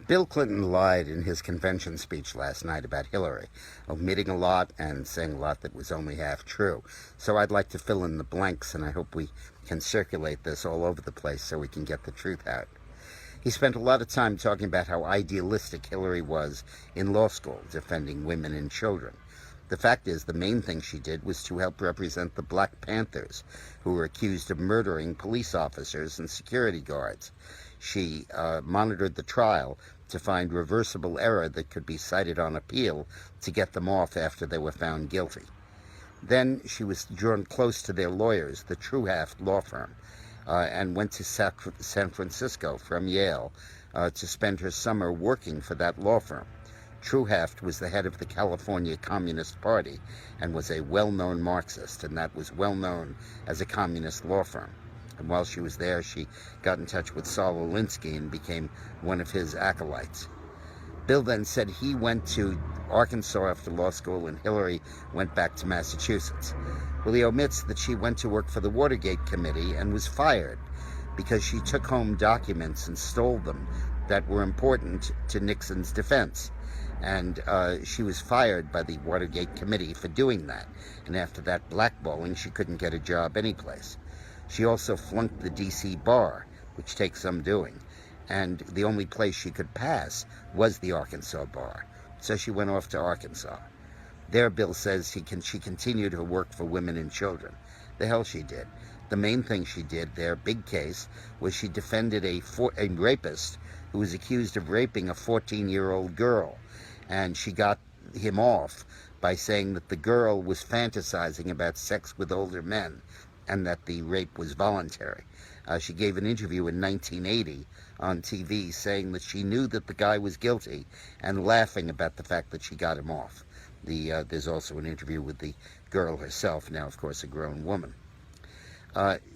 Bill Clinton lied in his convention speech last night about Hillary, omitting a lot and saying a lot that was only half true. So I'd like to fill in the blanks, and I hope we can circulate this all over the place so we can get the truth out. He spent a lot of time talking about how idealistic Hillary was in law school, defending women and children. The fact is, the main thing she did was to help represent the Black Panthers, who were accused of murdering police officers and security guards. She monitored the trial to find reversible error that could be cited on appeal to get them off after they were found guilty. Then she was drawn close to their lawyers, the Truhaft law firm, and went to San Francisco from Yale to spend her summer working for that law firm. Truhaft was the head of the California Communist Party and was a well-known Marxist, and that was well known as a communist law firm. And while she was there, she got in touch with Saul Alinsky and became one of his acolytes. Bill then said he went to Arkansas after law school and Hillary went back to Massachusetts. Well, he omits that she went to work for the Watergate Committee and was fired because she took home documents and stole them that were important to Nixon's defense. And she was fired by the Watergate Committee for doing that. And after that blackballing, she couldn't get a job anyplace. She also flunked the D.C. bar, which takes some doing. And the only place she could pass was the Arkansas bar. So she went off to Arkansas. There, Bill says she continued her work for women and children. The hell she did. The main thing she did there, big case, was she defended a rapist who was accused of raping a 14-year-old girl. And she got him off by saying that the girl was fantasizing about sex with older men and that the rape was voluntary. She gave an interview in 1980 on TV saying that she knew that the guy was guilty and laughing about the fact that she got him off. There's also an interview with the girl herself, now of course a grown woman.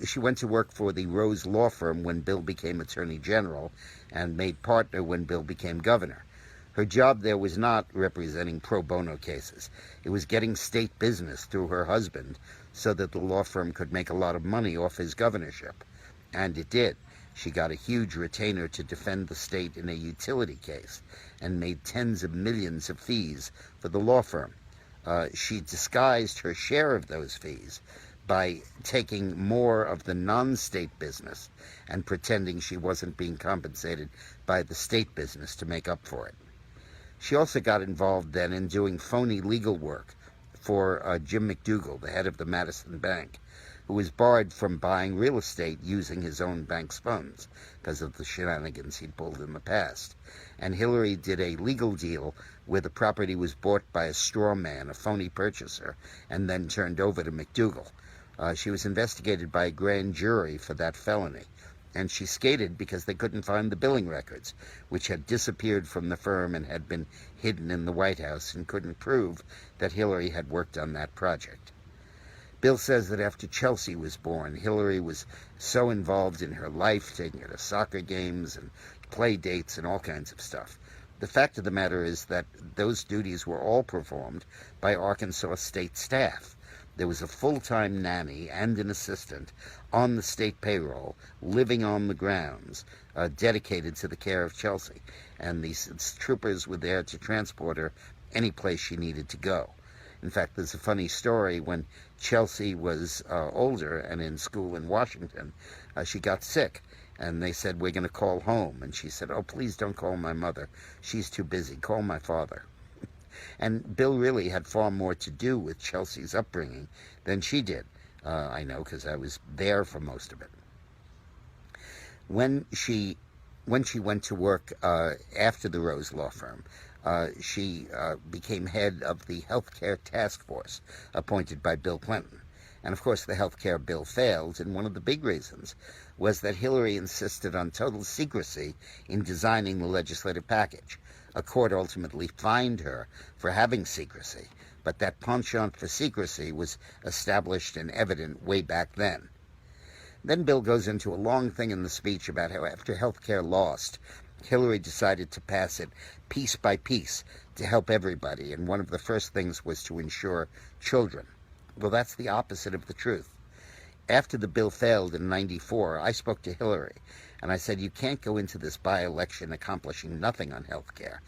She went to work for the Rose Law Firm when Bill became Attorney General and made partner when Bill became governor. Her job there was not representing pro bono cases. It was getting state business through her husband so that the law firm could make a lot of money off his governorship. And it did. She got a huge retainer to defend the state in a utility case and made tens of millions of fees for the law firm. She disguised her share of those fees by taking more of the non-state business and pretending she wasn't being compensated by the state business to make up for it. She also got involved then in doing phony legal work for Jim McDougal, the head of the Madison Bank, who was barred from buying real estate using his own bank's funds because of the shenanigans he'd pulled in the past. And Hillary did a legal deal where the property was bought by a straw man, a phony purchaser, and then turned over to McDougal. She was investigated by a grand jury for that felony. And she skated because they couldn't find the billing records, which had disappeared from the firm and had been hidden in the White House and couldn't prove that Hillary had worked on that project. Bill says that after Chelsea was born, Hillary was so involved in her life, taking her to soccer games and play dates and all kinds of stuff. The fact of the matter is that those duties were all performed by Arkansas state staff. There was a full-time nanny and an assistant on the state payroll, living on the grounds, dedicated to the care of Chelsea. And these troopers were there to transport her any place she needed to go. In fact, there's a funny story. When Chelsea was older and in school in Washington, she got sick. And they said, "We're going to call home." And she said, "Oh, please don't call my mother. She's too busy. Call my father." And Bill really had far more to do with Chelsea's upbringing than she did. I know, because I was there for most of it. When she went to work after the Rose Law Firm, she became head of the healthcare task force appointed by Bill Clinton. And of course the healthcare bill failed, and one of the big reasons was that Hillary insisted on total secrecy in designing the legislative package. A court ultimately fined her for having secrecy, but that penchant for secrecy was established and evident way back then. Then Bill goes into a long thing in the speech about how after healthcare lost, Hillary decided to pass it piece by piece to help everybody, and one of the first things was to insure children. Well, that's the opposite of the truth. after the bill failed in '94, I spoke to Hillary, and I said, you can't go into this by-election accomplishing nothing on health care.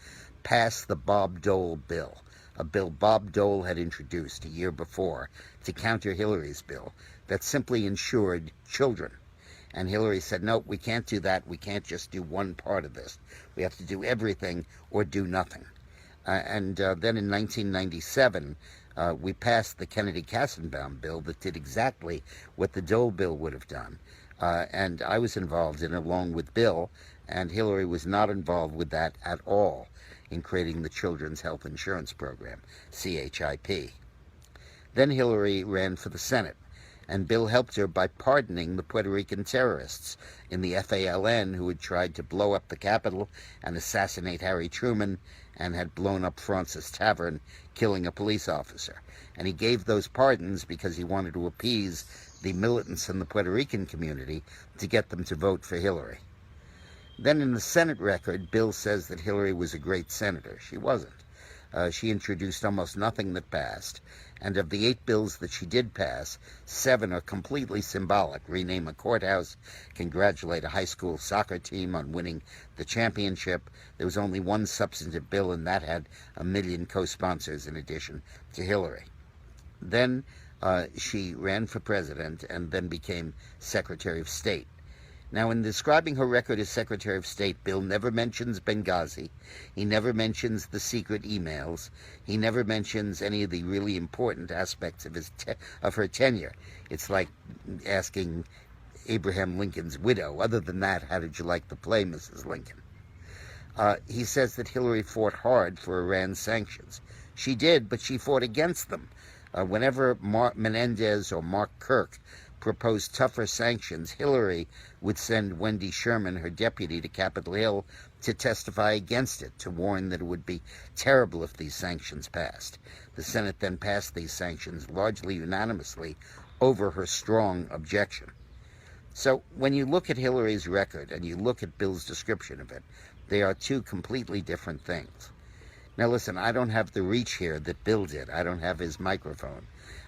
Pass the Bob Dole bill, a bill Bob Dole had introduced a year before to counter Hillary's bill that simply insured children. And Hillary said, no, we can't do that. We can't just do one part of this. We have to do everything or do nothing. And then in 1997, we passed the Kennedy-Kassenbaum bill that did exactly what the Dole bill would have done. And I was involved in it along with Bill, and Hillary was not involved with that at all in creating the Children's Health Insurance Program, CHIP. Then Hillary ran for the Senate, and Bill helped her by pardoning the Puerto Rican terrorists in the FALN who had tried to blow up the Capitol and assassinate Harry Truman and had blown up Francis Tavern, killing a police officer. And he gave those pardons because he wanted to appease the militants in the Puerto Rican community to get them to vote for Hillary. Then in the Senate record, Bill says that Hillary was a great senator. She wasn't. She introduced almost nothing that passed, and of the 8 bills that she did pass, 7 are completely symbolic. Rename a courthouse, congratulate a high school soccer team on winning the championship. There was only one substantive bill, and that had 1 million co-sponsors in addition to Hillary. Then she ran for president and then became Secretary of State. Now, in describing her record as Secretary of State, Bill never mentions Benghazi. He never mentions the secret emails. He never mentions any of the really important aspects of her tenure. It's like asking Abraham Lincoln's widow, other than that, how did you like the play, Mrs. Lincoln? He says that Hillary fought hard for Iran's sanctions. She did, but she fought against them. Whenever Mark Menendez or Mark Kirk proposed tougher sanctions, Hillary would send Wendy Sherman, her deputy, to Capitol Hill to testify against it, to warn that it would be terrible if these sanctions passed. The Senate then passed these sanctions largely unanimously over her strong objection. So when you look at Hillary's record and you look at Bill's description of it, they are 2 completely different things. Now listen, I don't have the reach here that Bill did. I don't have his microphone.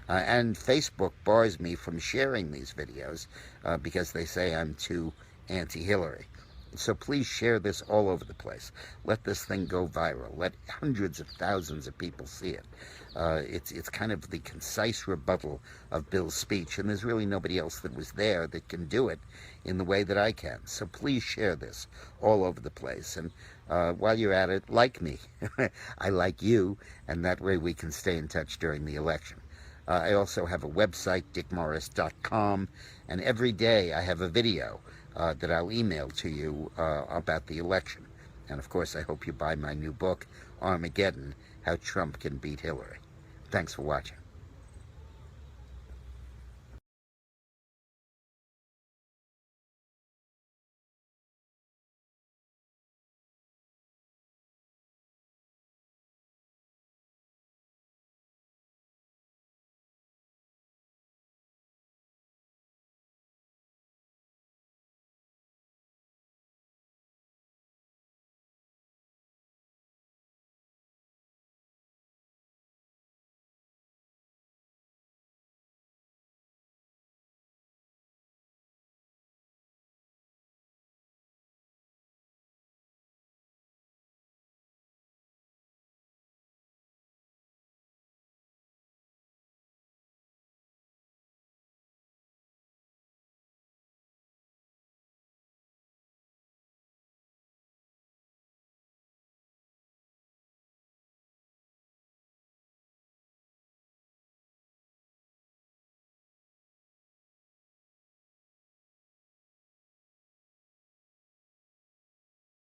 And Facebook bars me from sharing these videos because they say I'm too anti-Hillary. So please share this all over the place. Let this thing go viral. Let hundreds of thousands of people see it. It's kind of the concise rebuttal of Bill's speech, and there's really nobody else that was there that can do it in the way that I can. So please share this all over the place. And while you're at it, like me. I like you, and that way we can stay in touch during the election. I also have a website, dickmorris.com, and every day I have a video that I'll email to you about the election. And of course, I hope you buy my new book, Armageddon, How Trump Can Beat Hillary. Thanks for watching.